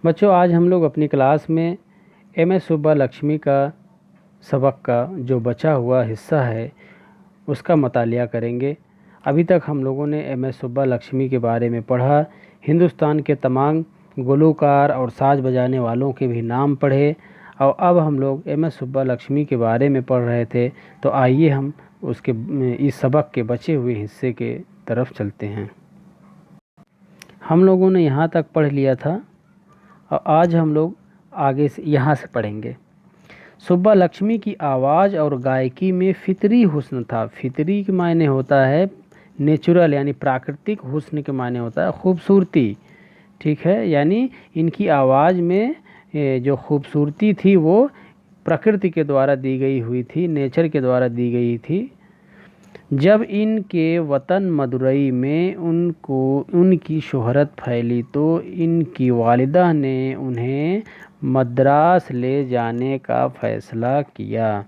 बच्चों, आज हम लोग अपनी क्लास में एम.एस. सुब्बालक्ष्मी का सबक का जो बचा हुआ हिस्सा है उसका मतालिया करेंगे। अभी तक हम लोगों ने एम.एस. सुब्बालक्ष्मी के बारे में पढ़ा, हिंदुस्तान के तमाम गुलूकार और साज बजाने वालों के भी नाम पढ़े, और अब हम लोग एम.एस. सुब्बालक्ष्मी के बारे में पढ़ रहे थे। तो आइए हम उसके इस सबक के बचे हुए हिस्से के तरफ चलते हैं। हम लोगों ने यहाँ तक पढ़ लिया था और आज हम लोग आगे से यहाँ से पढ़ेंगे। सुब्बालक्ष्मी की आवाज़ और गायकी में फितरी हुस्न था। फितरी के मायने होता है नेचुरल, यानी प्राकृतिक। हुस्न के मायने होता है खूबसूरती, ठीक है। यानी इनकी आवाज़ में जो खूबसूरती थी वो प्रकृति के द्वारा दी गई हुई थी, नेचर के द्वारा दी गई थी। जब इनके वतन मदुरई में उनकी शोहरत फैली तो इनकी वालिदा ने उन्हें मद्रास ले जाने का फ़ैसला किया।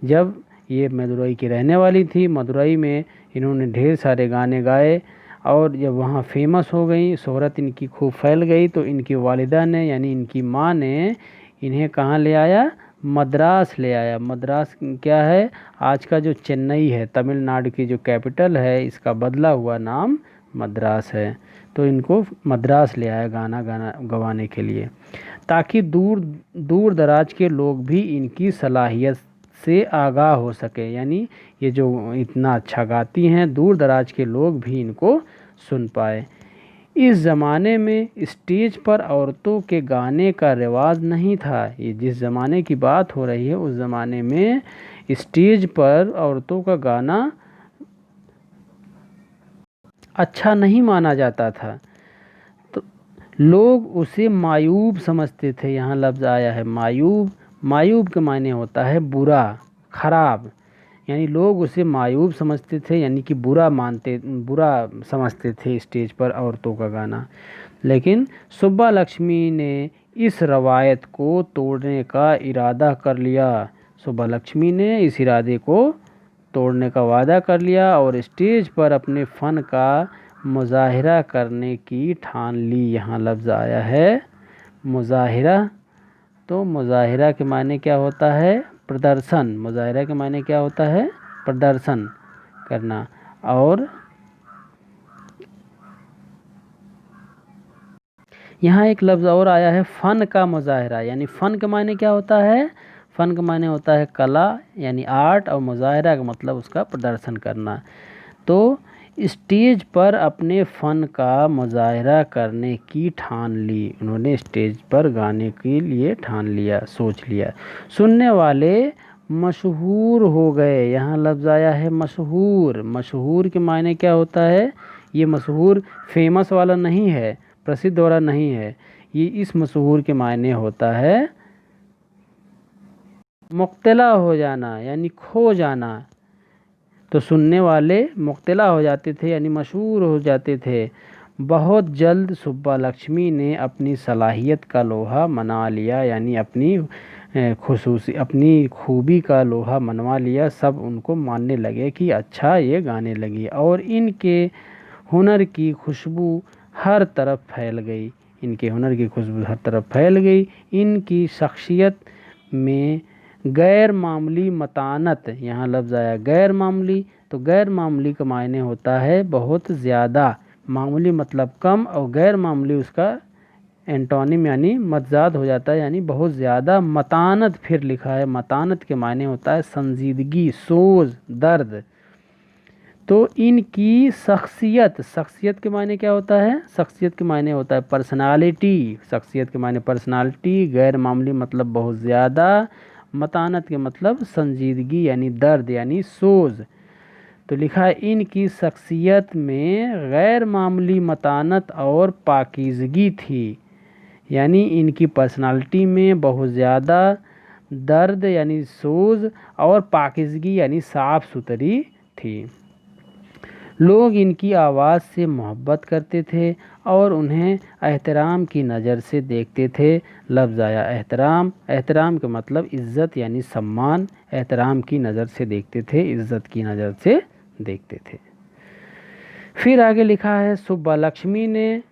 जब ये मदुरई की रहने वाली थी, मदुरई में इन्होंने ढेर सारे गाने गाए और जब वहाँ फेमस हो गई, शोहरत इनकी खूब फैल गई, तो इनकी वालिदा ने यानी इनकी माँ ने इन्हें कहाँ ले आया? मद्रास ले आया। मद्रास क्या है? आज का जो चेन्नई है, तमिलनाडु की जो कैपिटल है, इसका बदला हुआ नाम मद्रास है। तो इनको मद्रास ले आया गाना गवाने के लिए, ताकि दूर दराज के लोग भी इनकी सलाहियत से आगाह हो सके। यानी ये जो इतना अच्छा गाती हैं, दूर दराज के लोग भी इनको सुन पाए। इस ज़माने में स्टेज पर औरतों के गाने का रिवाज नहीं था। ये जिस ज़माने की बात हो रही है, उस ज़माने में स्टेज पर औरतों का गाना अच्छा नहीं माना जाता था। तो लोग उसे मायूब समझते थे। यहाँ लफ्ज़ आया है मायूब। मायूब के मायने होता है बुरा, खराब। यानी लोग उसे मायूब समझते थे, यानी कि बुरा समझते थे स्टेज पर औरतों का गाना। लेकिन सुब्बालक्ष्मी ने इस रवायत को तोड़ने का इरादा कर लिया। सुब्बालक्ष्मी ने इस इरादे को तोड़ने का वादा कर लिया और स्टेज पर अपने फ़न का मुज़ाहिरा करने की ठान ली। यहाँ लफ्ज़ आया है मुज़ाहिरा। तो मुज़ाहिरा के मायने क्या होता है? प्रदर्शन। मुज़ाहिरा के मायने क्या होता है? प्रदर्शन करना। और यहाँ एक लफ्ज़ और आया है फ़न का मुज़ाहिरा। यानी फ़न के मायने क्या होता है? फ़न का मायने होता है कला, यानी आर्ट, और मुज़ाहिरा का मतलब उसका प्रदर्शन करना। तो स्टेज पर अपने फ़न का मुज़ाहिरा करने की ठान ली। उन्होंने स्टेज पर गाने के लिए ठान लिया, सोच लिया। सुनने वाले मशहूर हो गए। यहाँ लफ्ज़ आया है मशहूर। मशहूर के मायने क्या होता है? ये मशहूर फेमस वाला नहीं है, प्रसिद्ध वाला नहीं है। ये इस मशहूर के मायने होता है मुब्तला हो जाना, यानी खो जाना। तो सुनने वाले मुब्तला हो जाते थे, यानी मशहूर हो जाते थे। बहुत जल्द सुब्बालक्ष्मी ने अपनी सलाहियत का लोहा मना लिया, यानी अपनी खूबी का लोहा मनवा लिया। सब उनको मानने लगे कि अच्छा ये गाने लगी, और इनके हुनर की खुशबू हर तरफ फैल गई। इनके हुनर की खुशबू हर तरफ फैल गई। इनकी शख्सियत में गैर मामूली मतानत। यहाँ लफ्ज़ आया गैर मामूली। तो गैर मामूली का मायने होता है बहुत ज़्यादा। मामूली मतलब कम, और गैर मामूली उसका एंटोनिम यानी मतजाद हो जाता है, यानी बहुत ज़्यादा। मतानत फिर लिखा है। मतानत के मायने होता है संजीदगी, सोज, दर्द। तो इनकी शख्सियत के मायने क्या होता है? शख्सियत के मायने होता है पर्सनालिटी। शख्सियत के मायने पर्सनालिटी। गैर मामूली मतलब बहुत ज़्यादा। मतानत के मतलब संजीदगी, यानी दर्द, यानी सोज। तो लिखा है इनकी शख्सियत में गैर मामूली मतानत और पाकीज़गी थी। यानी इनकी पर्सनालिटी में बहुत ज़्यादा दर्द यानी सोज और पाकीज़गी यानी साफ़ सुथरी थी। लोग इनकी आवाज़ से मोहब्बत करते थे और उन्हें एहतराम की नज़र से देखते थे। लफ्ज़ आया एहतराम। एहतराम का मतलब इज़्ज़त यानी सम्मान। एहतराम की नज़र से देखते थे, इज़्ज़त की नज़र से देखते थे। फिर आगे लिखा है सुब्बालक्ष्मी ने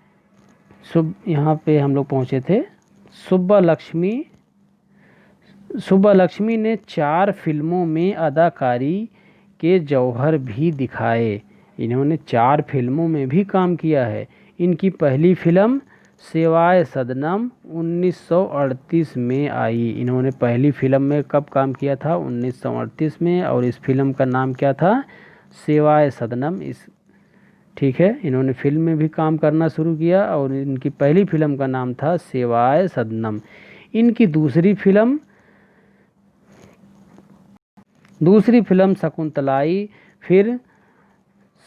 यहाँ पे हम लोग पहुँचे थे। सुब्बा लक्ष्मी ने 4 फिल्मों में अदाकारी के जौहर भी दिखाए। इन्होंने 4 फिल्मों में भी काम किया है। इनकी पहली फिल्म सेवाए सदनम 1938 में आई। इन्होंने पहली फिल्म में कब काम किया था? 1938 में। और इस फिल्म का नाम क्या था? सेवाए सदनम। ठीक है, इन्होंने फिल्म में भी काम करना शुरू किया और इनकी पहली फिल्म का नाम था सेवाए सदनम। इनकी दूसरी फिल्म शकुंतलाई, फिर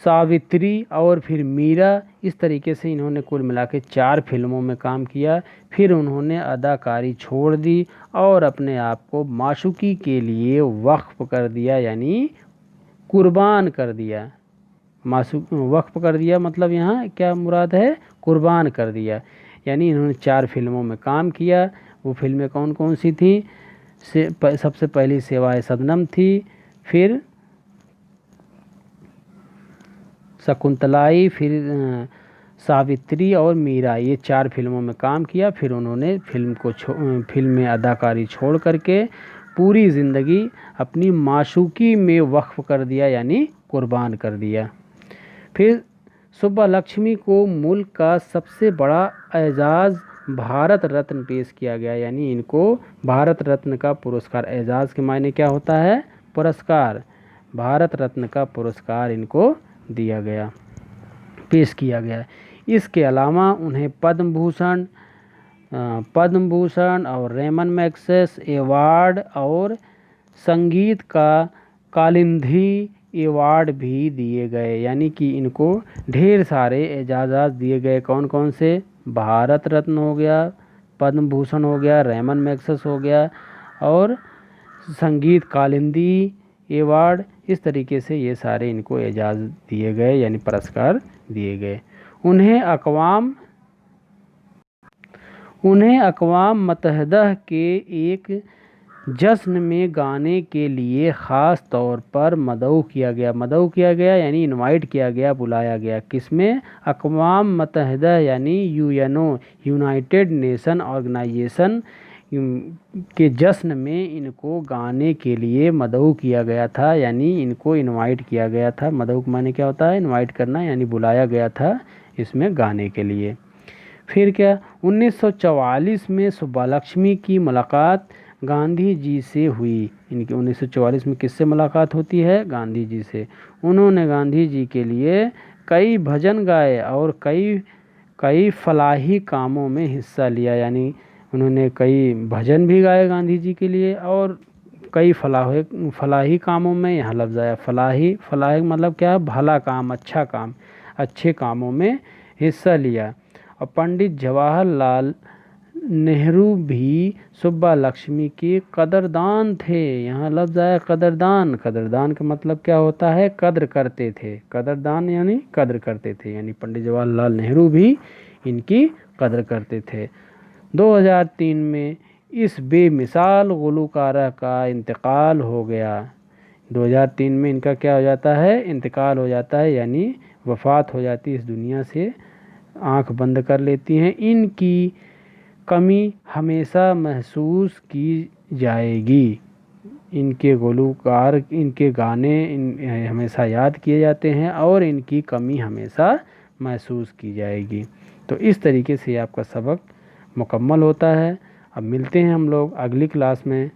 सावित्री और फिर मीरा, इस तरीके से इन्होंने कुल मिला के 4 फिल्मों में काम किया। फिर उन्होंने अदाकारी छोड़ दी और अपने आप को माशूकी के लिए वक्फ कर दिया, यानी कुर्बान कर दिया। वक्फ कर दिया मतलब यहाँ क्या मुराद है? कुर्बान कर दिया। यानी इन्होंने 4 फिल्मों में काम किया। वो फिल्में कौन कौन सी थी? सबसे पहली सेवाए सदनम थी, फिर शकुंतलाई, फिर सावित्री और मीरा, ये 4 फिल्मों में काम किया। फिर उन्होंने फिल्म में अदाकारी छोड़ करके पूरी ज़िंदगी अपनी माशूकी में वक्फ कर दिया, यानी कुर्बान कर दिया। फिर सुब्बा लक्ष्मी को मुल्क का सबसे बड़ा एजाज़ भारत रत्न पेश किया गया, यानी इनको भारत रत्न का पुरस्कार, एजाज़ के मायने क्या होता है? पुरस्कार। भारत रत्न का पुरस्कार इनको दिया गया, पेश किया गया। इसके अलावा उन्हें पद्म भूषण और रेमन मैग्सेस अवार्ड और संगीत का कालिंदी अवार्ड भी दिए गए। यानी कि इनको ढेर सारे एजाज़ात दिए गए। कौन कौन से? भारत रत्न हो गया, पद्म भूषण हो गया, रेमन मैग्सेस हो गया और संगीत कालिंदी अवार्ड। इस तरीके से ये सारे इनको एजाज़ दिए गए, यानी पुरस्कार दिए गए। उन्हें अक़वाम मुत्तहिदा के एक जश्न में गाने के लिए ख़ास तौर पर मदऊ किया गया, यानी इनवाइट किया गया, बुलाया गया। किसमें? अक़वाम मुत्तहिदा यानी यूएनओ, यूनाइटेड नेशन ऑर्गेनाइजेशन के जश्न में इनको गाने के लिए मदऊ किया गया था, यानी इनको इनवाइट किया गया था। मदऊ के माने क्या होता है? इनवाइट करना, यानी बुलाया गया था इसमें गाने के लिए। फिर क्या? 1944 में सुब्बा लक्ष्मी की मुलाकात गांधी जी से हुई। इनकी 1944 में किससे मुलाकात होती है? गांधी जी से। उन्होंने गांधी जी के लिए कई भजन गाए और कई फलाही कामों में हिस्सा लिया, यानी उन्होंने कई भजन भी गाए गांधी जी के लिए और कई फलाही कामों में, यहाँ लफ्ज़ आया फलाही मतलब क्या? भला काम, अच्छा काम, अच्छे कामों में हिस्सा लिया। और पंडित जवाहरलाल नेहरू भी सुब्बा लक्ष्मी के कदरदान थे। यहाँ लफ्ज़ आया कदरदान। कदरदान का मतलब क्या होता है? कद्र करते थे। कदरदान यानी कद्र करते थे, यानी पंडित जवाहरलाल नेहरू भी इनकी कद्र करते थे। 2003 में इस बेमिसाल गुलकारा का इंतकाल हो गया। 2003 में इनका क्या हो जाता है? इंतकाल हो जाता है, यानी वफ़ात हो जाती है, इस दुनिया से आँख बंद कर लेती हैं। इनकी कमी हमेशा महसूस की जाएगी। इनके गुलकार, इनके गाने हमेशा याद किए जाते हैं और इनकी कमी हमेशा महसूस की जाएगी। तो इस तरीके से आपका सबक मुकम्मल होता है। अब मिलते हैं हम लोग अगली क्लास में।